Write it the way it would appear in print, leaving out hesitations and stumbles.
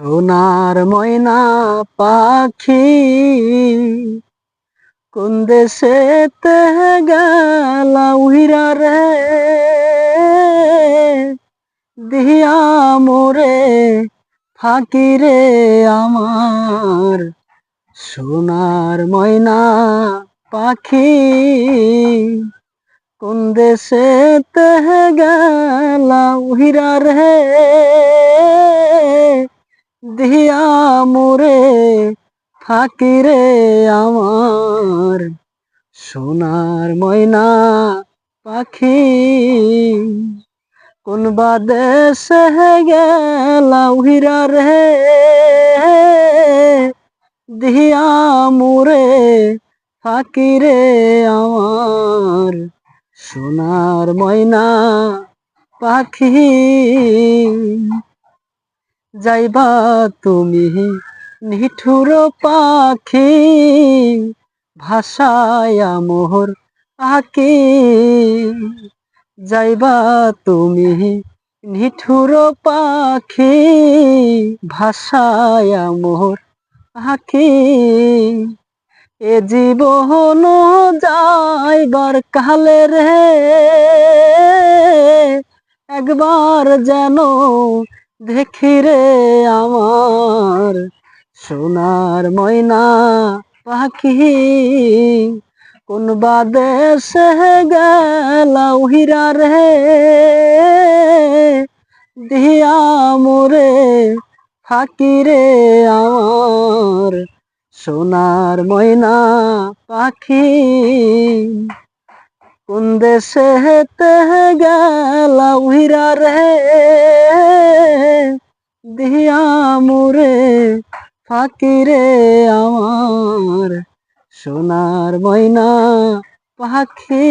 সোনার ময়না পাখি কোন দেশেতে গেলা উইরা রে দিয়া মোরে ফাঁকি রে আমার সোনার ময়না পাখি কোন দেশেতে গেলা উইরা রে দিয়া মোরে ফাঁকি রে আমার সোনার ময়না পাখি কোন বাদেশে গেলা উইরা রে দিয়া মোরে ফাঁকি রে আমার সোনার ময়না পাখি যাইবা তুমি নিঠুর পাখি ভাষায়া মোহর আকি যাইবা তুমি নিঠুর পাখি ভাষায়া মোহর আকি এ জীবন যাইবার কালে রে একবার যেন দেখি রে আমার সোনার ময়না পাখি কোন বাদেশে গেলা উইরা রে দিয়া মোরে ফাঁকি রে আমার সোনার ময়না পাখি কোন দেশেতে গেলা উইরা রে দিয়া মোরে ফাঁকি রে আমার সোনার ময়না পাখি।